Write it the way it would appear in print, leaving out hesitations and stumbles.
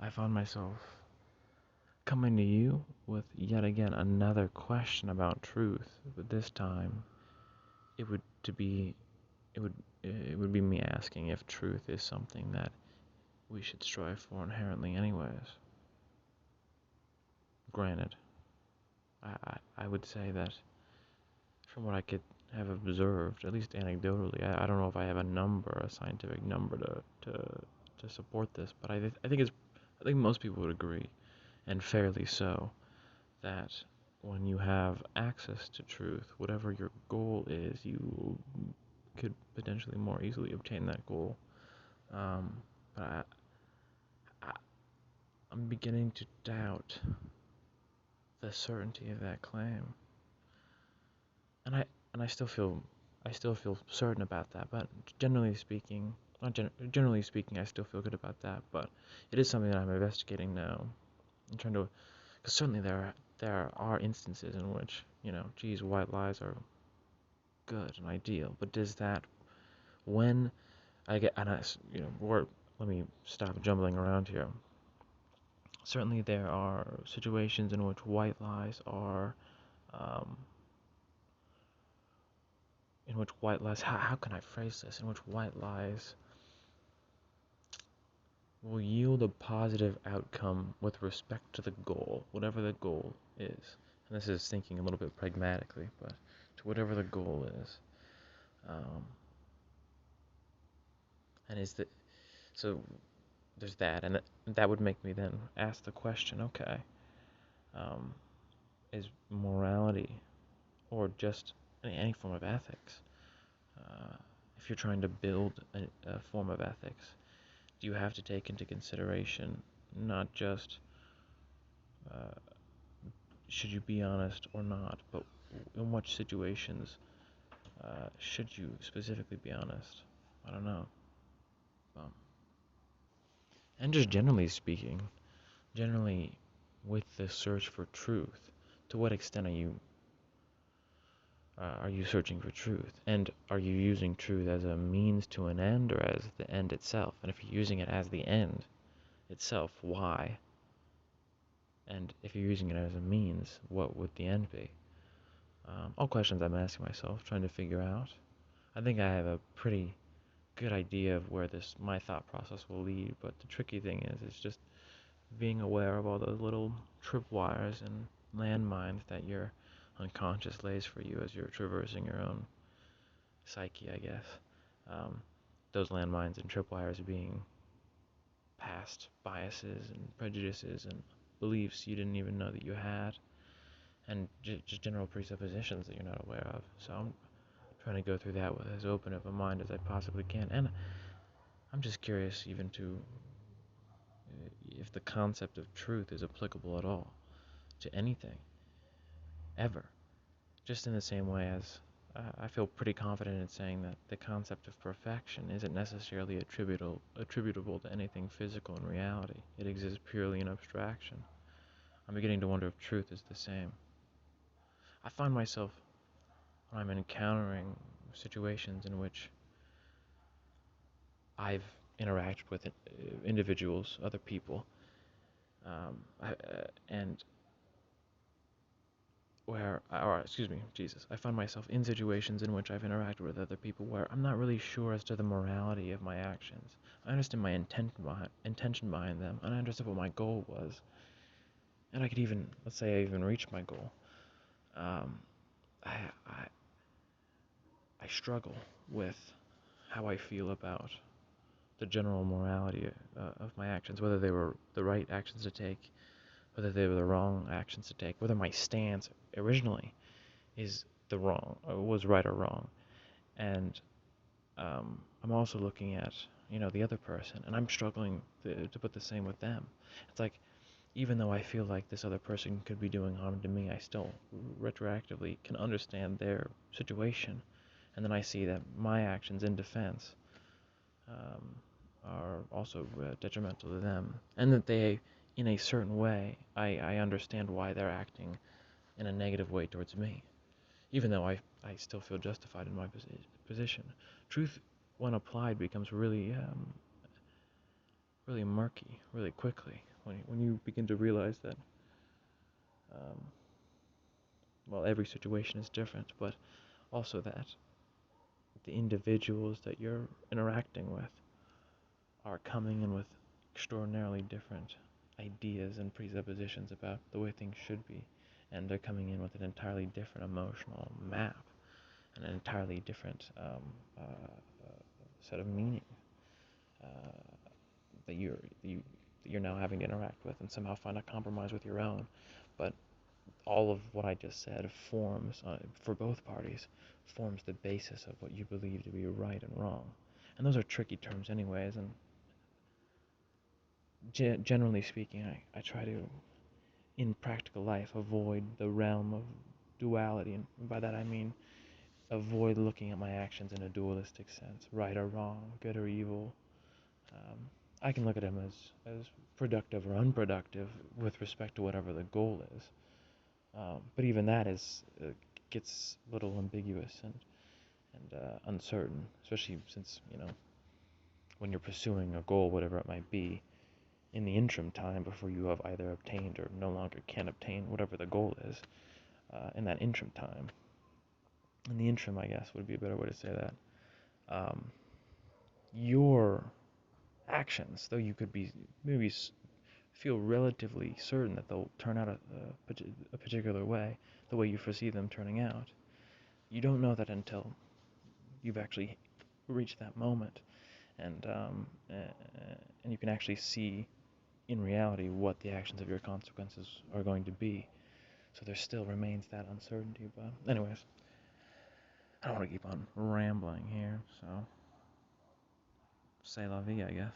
I found myself coming to you with yet again another question about truth, but this time it would to be it would it would be me asking if truth is something that we should strive for inherently anyways. Granted, I would say that from what I could have observed, at least anecdotally, I don't know if I have a number, a scientific number to support this, but I think most people would agree, and fairly so, that when you have access to truth, whatever your goal is, you could potentially more easily obtain that goal. Um, but I, I'm beginning to doubt the certainty of that claim, and I still feel certain about that. But generally speaking, not generally speaking, I still feel good about that. But it is something that I'm investigating now. I'm trying to, because certainly there are instances in which geez, white lies are good and ideal. But does that when I get and I let me stop jumbling around here. Certainly, there are situations in which white lies are um, in which white lies, how can I phrase this? In which white lies will yield a positive outcome with respect to the goal, whatever the goal is. And this is thinking a little bit pragmatically, but to whatever the goal is. Um, and is that so? There's that, and that would make me then ask the question: okay, um, is morality or just any form of ethics? If you're trying to build a form of ethics, you have to take into consideration not just uh, should you be honest or not, but in what situations should you specifically be honest? I don't know. Um, and just generally speaking, generally with the search for truth, to what extent are you searching for truth? And are you using truth as a means to an end or as the end itself? And if you're using it as the end itself, why? And if you're using it as a means, what would the end be? All questions I'm asking myself, trying to figure out. I think I have a pretty good idea of where my thought process will lead, but the tricky thing is just being aware of all those little tripwires and landmines that your unconscious lays for you as you're traversing your own psyche, I guess. Um, those landmines and tripwires being past biases and prejudices and beliefs you didn't even know that you had, and just general presuppositions that you're not aware of. So I'm trying to go through that with as open of a mind as I possibly can, and I'm just curious even to if the concept of truth is applicable at all to anything ever. Just in the same way as I feel pretty confident in saying that the concept of perfection isn't necessarily attributable to anything physical in reality. It exists purely in abstraction. I'm beginning to wonder if truth is the same. I find myself when I'm encountering situations in which I've interacted with individuals, other people, and or excuse me, Jesus, I find myself in situations in which I've interacted with other people where I'm not really sure as to the morality of my actions. I understand my intention behind them, and I understood what my goal was, and I could even, let's say, I even reached my goal. Um, I, I I struggle with how I feel about the general morality of my actions, whether they were the right actions to take, whether they were the wrong actions to take, whether my stance originally is the wrong, or was right or wrong. And I'm also looking at, the other person, and I'm struggling to put the same with them. It's like, even though I feel like this other person could be doing harm to me, I still retroactively can understand their situation. And then I see that my actions in defense um, are also detrimental to them, and that they, in a certain way, I understand why they're acting in a negative way towards me, even though I still feel justified in my position. Truth, when applied, becomes really really murky really quickly when you begin to realize that, um, well, every situation is different, but also that the individuals that you're interacting with are coming in with extraordinarily different ideas and presuppositions about the way things should be, and they're coming in with an entirely different emotional map and an entirely different set of meaning uh, that you're now having to interact with and somehow find a compromise with your own. But all of what I just said forms, for both parties, forms the basis of what you believe to be right and wrong. And those are tricky terms anyways, and generally speaking, I try to, in practical life, avoid the realm of duality, and by that I mean avoid looking at my actions in a dualistic sense, right or wrong, good or evil. Um, I can look at them as productive or unproductive with respect to whatever the goal is. But even that gets a little ambiguous and uncertain, especially since, when you're pursuing a goal, whatever it might be, in the interim time before you have either obtained or no longer can obtain whatever the goal is, in that interim time. In the interim, I guess, would be a better way to say that. Um, your actions, though you could be maybe feel relatively certain that they'll turn out a particular way, the way you foresee them turning out, you don't know that until you've actually reached that moment, and you can actually see in reality what the actions of your consequences are going to be. So there still remains that uncertainty. But anyways, I don't want to keep on rambling here, so c'est la vie, I guess.